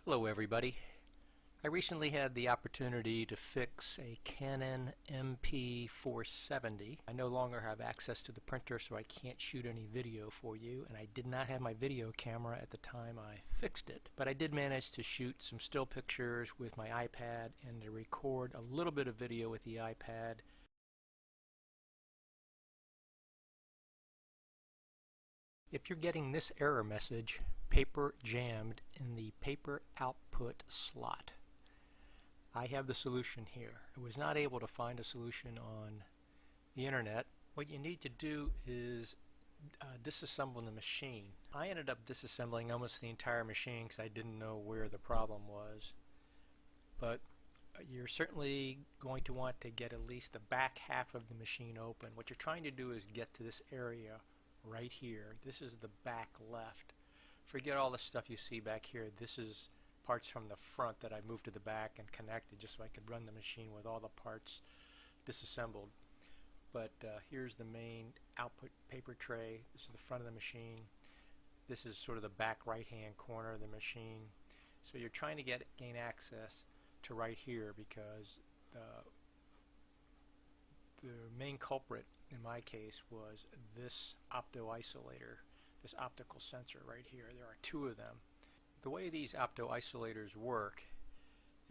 Hello everybody. I recently had the opportunity to fix a Canon MP470. I no longer have access to the printer, so I can't shoot any video for you, and I did not have my video camera at the time I fixed it. But I did manage to shoot some still pictures with my iPad and to record a little bit of video with the iPad. If you're getting this error message, paper jammed in the paper output slot, I have the solution here. I was not able to find a solution on the internet. What you need to do is disassemble the machine. I ended up disassembling almost the entire machine because I didn't know where the problem was. But you're certainly going to want to get at least the back half of the machine open. What you're trying to do is get to this area right here. This is the back left. Forget all the stuff you see back here. This is parts from the front that I moved to the back and connected just so I could run the machine with all the parts disassembled. But here's the main output paper tray. This is the front of the machine. This is sort of the back right hand corner of the machine. So you're trying to gain access to right here because the main culprit in my case was this OPTO isolator, this optical sensor right here. There are two of them. The way these OPTO isolators work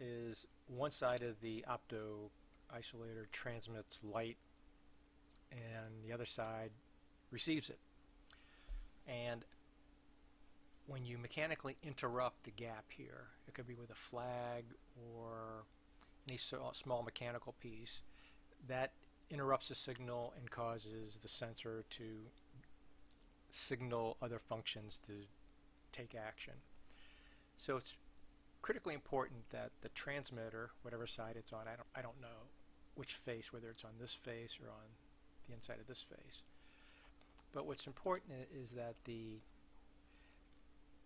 is one side of the OPTO isolator transmits light and the other side receives it. And when you mechanically interrupt the gap here, it could be with a flag or any small mechanical piece, that interrupts the signal and causes the sensor to signal other functions to take action. So it's critically important that the transmitter, whatever side it's on, I don't know which face, whether it's on this face or on the inside of this face. But what's important is that the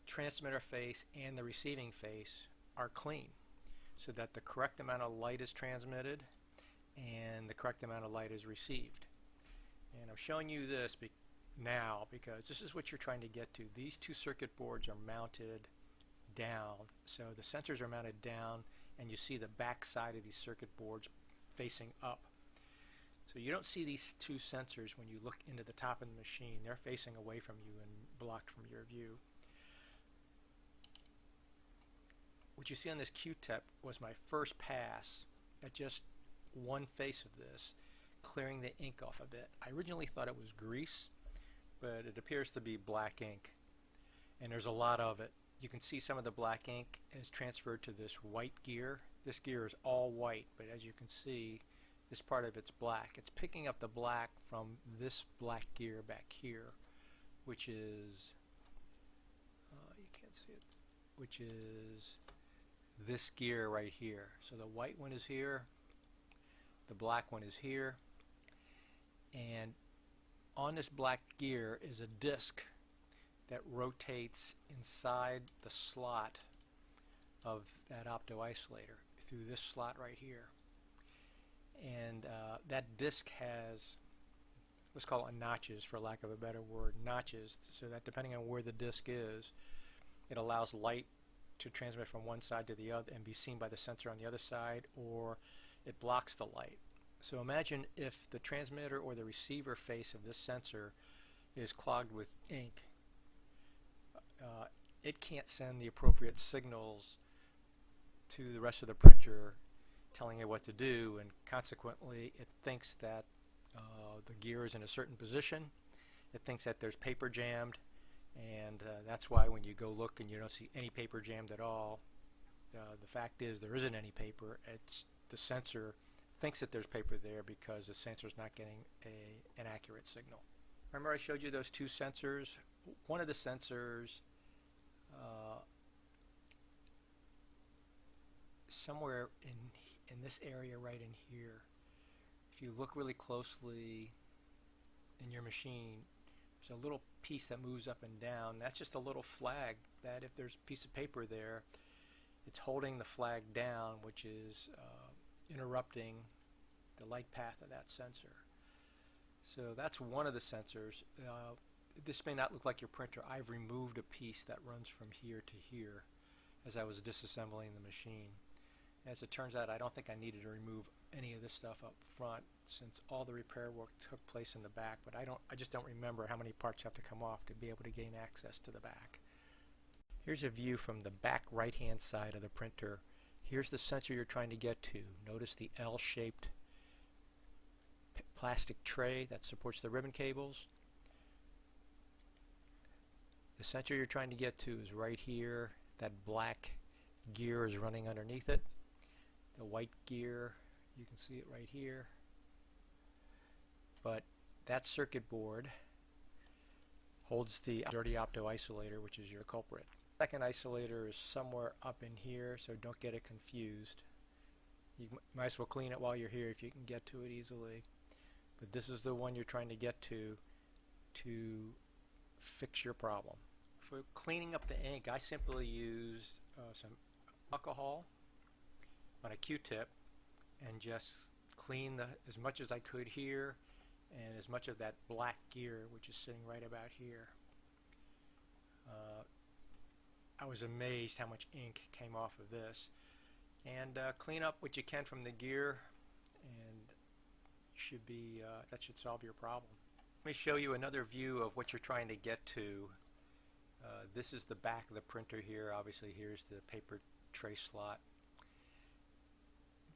transmitter face and the receiving face are clean so that the correct amount of light is transmitted and the correct amount of light is received. And I'm showing you this now because this is what you're trying to get to. These two circuit boards are mounted down, so the sensors are mounted down and you see the back side of these circuit boards facing up. So you don't see these two sensors when you look into the top of the machine. They're facing away from you and blocked from your view. What you see on this Q-tip was my first pass at just one face of this, clearing the ink off a bit. I originally thought it was grease, but it appears to be black ink, and there's a lot of it. You can see some of the black ink is transferred to this white gear. This gear is all white, but as you can see, this part of it's black. It's picking up the black from this black gear back here, which is you can't see it, which is this gear right here. So the white one is here, the black one is here, and on this black gear is a disc that rotates inside the slot of that OPTO isolator through this slot right here. And that disc has, let's call it notches for lack of a better word, notches, so that depending on where the disc is, it allows light to transmit from one side to the other and be seen by the sensor on the other side, or it blocks the light. So imagine if the transmitter or the receiver face of this sensor is clogged with ink. It can't send the appropriate signals to the rest of the printer telling it what to do, and consequently it thinks that the gear is in a certain position. It thinks that there's paper jammed, and that's why when you go look and you don't see any paper jammed at all, the fact is there isn't any paper. It's the sensor thinks that there's paper there because the sensor's not getting an accurate signal. Remember I showed you those two sensors? One of the sensors somewhere in this area right in here, if you look really closely in your machine, there's a little piece that moves up and down. That's just a little flag that if there's a piece of paper there, it's holding the flag down, which is interrupting the light path of that sensor. So that's one of the sensors. This may not look like your printer. I've removed a piece that runs from here to here, as I was disassembling the machine. As it turns out, I don't think I needed to remove any of this stuff up front since all the repair work took place in the back, but I just don't remember how many parts have to come off to be able to gain access to the back. Here's a view from the back right hand side of the printer. Here's the sensor you're trying to get to. Notice the L-shaped plastic tray that supports the ribbon cables. The sensor you're trying to get to is right here. That black gear is running underneath it. The white gear, you can see it right here. But that circuit board holds the dirty OPTO isolator, which is your culprit. Second isolator is somewhere up in here, so don't get it confused. You might as well clean it while you're here if you can get to it easily. But this is the one you're trying to get to fix your problem. For cleaning up the ink, I simply used some alcohol on a Q-tip and just clean as much as I could here and as much of that black gear, which is sitting right about here. I was amazed how much ink came off of this. And clean up what you can from the gear, and that should solve your problem. Let me show you another view of what you're trying to get to. This is the back of the printer here. Obviously here's the paper tray slot.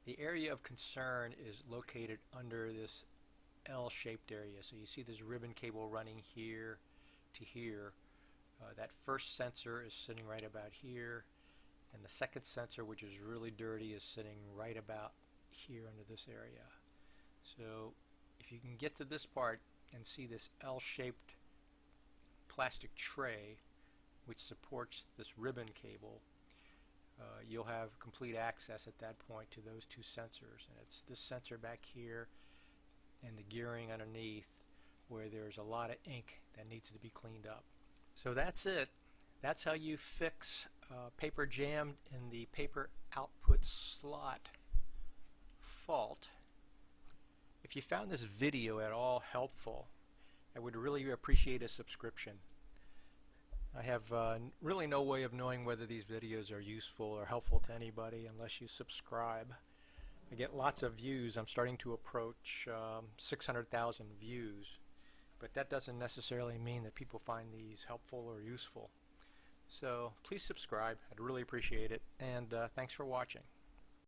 The area of concern is located under this L-shaped area. So you see this ribbon cable running here to here. That first sensor is sitting right about here, and the second sensor, which is really dirty, is sitting right about here under this area. So if you can get to this part and see this L-shaped plastic tray which supports this ribbon cable, you'll have complete access at that point to those two sensors. And it's this sensor back here and the gearing underneath where there's a lot of ink that needs to be cleaned up. So that's it. That's how you fix paper jammed in the paper output slot fault. If you found this video at all helpful, I would really appreciate a subscription. I have really no way of knowing whether these videos are useful or helpful to anybody unless you subscribe. I get lots of views. I'm starting to approach 600,000 views, but that doesn't necessarily mean that people find these helpful or useful. So please subscribe. I'd really appreciate it, and thanks for watching.